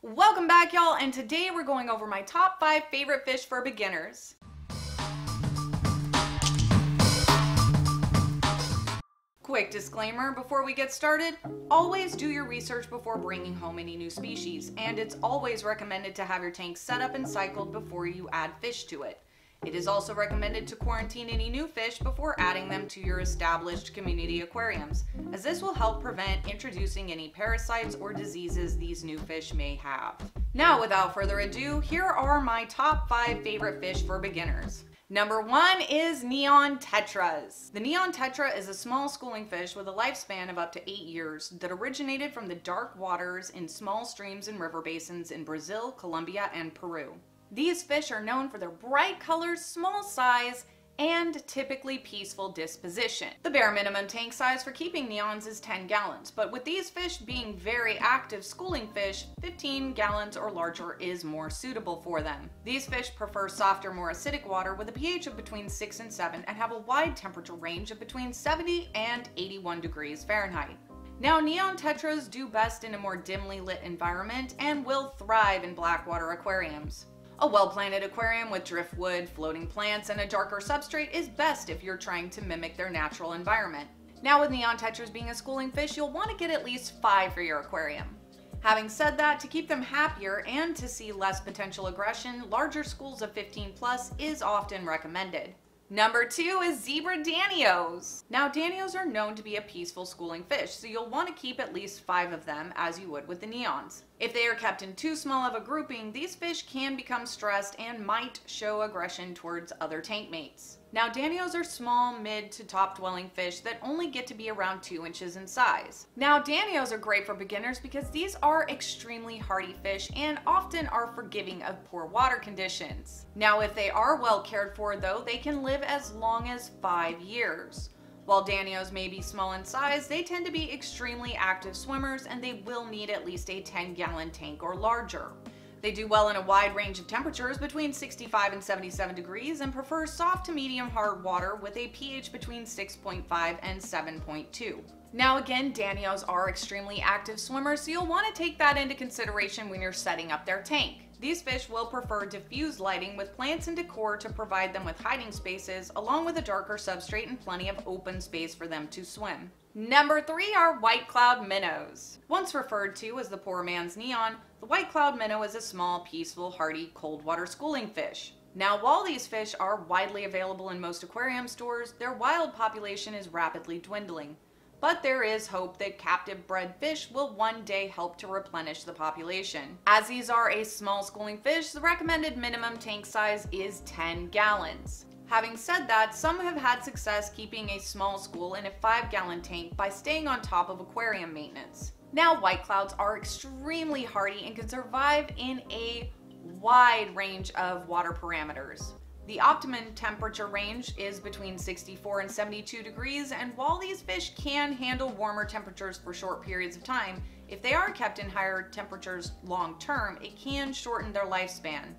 Welcome back, y'all, and today we're going over my top 5 favorite fish for beginners. Quick disclaimer before we get started, always do your research before bringing home any new species, and it's always recommended to have your tank set up and cycled before you add fish to it. It is also recommended to quarantine any new fish before adding them to your established community aquariums, as this will help prevent introducing any parasites or diseases these new fish may have. Now, without further ado, here are my top 5 favorite fish for beginners. Number 1 is neon tetras. The neon tetra is a small schooling fish with a lifespan of up to 8 years that originated from the dark waters in small streams and river basins in Brazil, Colombia, and Peru. These fish are known for their bright colors, small size, and typically peaceful disposition. The bare minimum tank size for keeping neons is 10 gallons, but with these fish being very active schooling fish, 15 gallons or larger is more suitable for them. These fish prefer softer, more acidic water with a pH of between 6 and 7 and have a wide temperature range of between 70 and 81 degrees Fahrenheit. Now, neon tetras do best in a more dimly lit environment and will thrive in blackwater aquariums. A well-planted aquarium with driftwood, floating plants, and a darker substrate is best if you're trying to mimic their natural environment. Now, with neon tetras being a schooling fish, you'll want to get at least 5 for your aquarium. Having said that, to keep them happier and to see less potential aggression, larger schools of 15 plus is often recommended. Number 2 is zebra Danios. Now, Danios are known to be a peaceful schooling fish, so you'll want to keep at least 5 of them as you would with the neons. If they are kept in too small of a grouping, these fish can become stressed and might show aggression towards other tank mates. Now, Danios are small, mid to top dwelling fish that only get to be around 2 inches in size. Now, Danios are great for beginners because these are extremely hardy fish and often are forgiving of poor water conditions. Now, if they are well cared for though, they can live as long as 5 years. While Danios may be small in size, they tend to be extremely active swimmers and they will need at least a 10-gallon tank or larger. They do well in a wide range of temperatures between 65 and 77 degrees and prefer soft to medium hard water with a pH between 6.5 and 7.2. Now again, Danios are extremely active swimmers, so you'll want to take that into consideration when you're setting up their tank. These fish will prefer diffused lighting with plants and decor to provide them with hiding spaces, along with a darker substrate and plenty of open space for them to swim. Number 3 are white cloud minnows. Once referred to as the poor man's neon, the white cloud minnow is a small, peaceful, hardy, cold water schooling fish. Now, while these fish are widely available in most aquarium stores, their wild population is rapidly dwindling. But there is hope that captive bred fish will one day help to replenish the population. As these are a small schooling fish, the recommended minimum tank size is 10 gallons. Having said that, some have had success keeping a small school in a 5-gallon tank by staying on top of aquarium maintenance. Now, white clouds are extremely hardy and can survive in a wide range of water parameters. The optimum temperature range is between 64 and 72 degrees, and while these fish can handle warmer temperatures for short periods of time, if they are kept in higher temperatures long term, it can shorten their lifespan.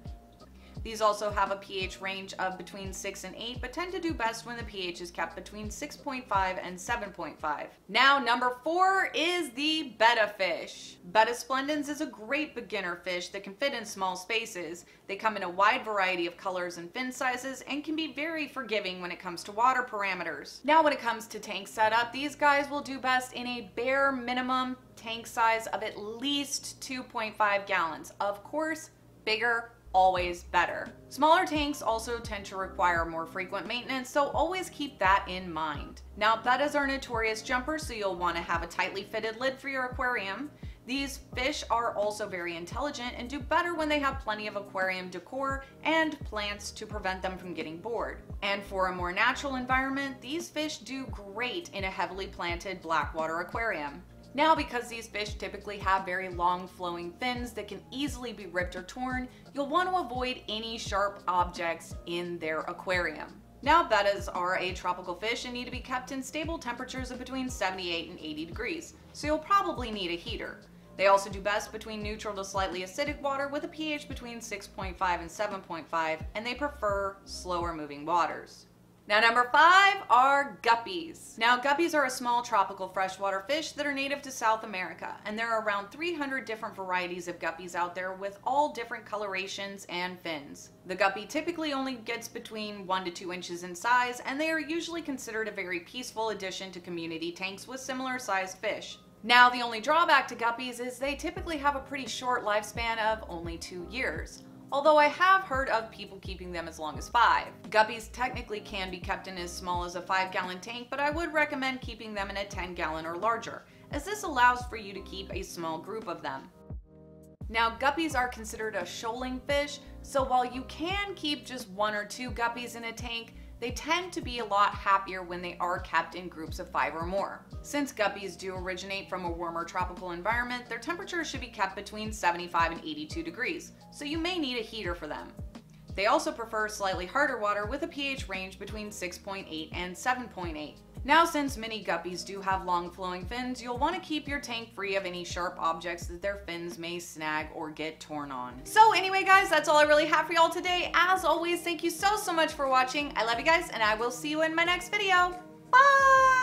These also have a pH range of between 6 and 8, but tend to do best when the pH is kept between 6.5 and 7.5. Now, number 4 is the Betta fish. Betta splendens is a great beginner fish that can fit in small spaces. They come in a wide variety of colors and fin sizes and can be very forgiving when it comes to water parameters. Now, when it comes to tank setup, these guys will do best in a bare minimum tank size of at least 2.5 gallons. Of course, bigger always better. Smaller tanks also tend to require more frequent maintenance, so always keep that in mind. Now, bettas are notorious jumpers, so you'll want to have a tightly fitted lid for your aquarium. These fish are also very intelligent and do better when they have plenty of aquarium decor and plants to prevent them from getting bored. And for a more natural environment, these fish do great in a heavily planted blackwater aquarium. Now, because these fish typically have very long flowing fins that can easily be ripped or torn, you'll want to avoid any sharp objects in their aquarium. Now, bettas are a tropical fish and need to be kept in stable temperatures of between 78 and 80 degrees, so you'll probably need a heater. They also do best between neutral to slightly acidic water with a pH between 6.5 and 7.5, and they prefer slower moving waters. Now number 5 are guppies. Now guppies are a small tropical freshwater fish that are native to South America, and there are around 300 different varieties of guppies out there with all different colorations and fins. The guppy typically only gets between 1 to 2 inches in size, and they are usually considered a very peaceful addition to community tanks with similar sized fish. Now the only drawback to guppies is they typically have a pretty short lifespan of only 2 years. Although I have heard of people keeping them as long as 5. Guppies technically can be kept in as small as a 5-gallon tank, but I would recommend keeping them in a 10-gallon or larger, as this allows for you to keep a small group of them. Now guppies are considered a shoaling fish, so while you can keep just 1 or 2 guppies in a tank, they tend to be a lot happier when they are kept in groups of 5 or more. Since guppies do originate from a warmer tropical environment, their temperature should be kept between 75 and 82 degrees, so you may need a heater for them. They also prefer slightly harder water with a pH range between 6.8 and 7.8. Now since many guppies do have long flowing fins, you'll want to keep your tank free of any sharp objects that their fins may snag or get torn on. So anyway guys, that's all I really have for y'all today. As always, thank you so much for watching. I love you guys, and I will see you in my next video. Bye!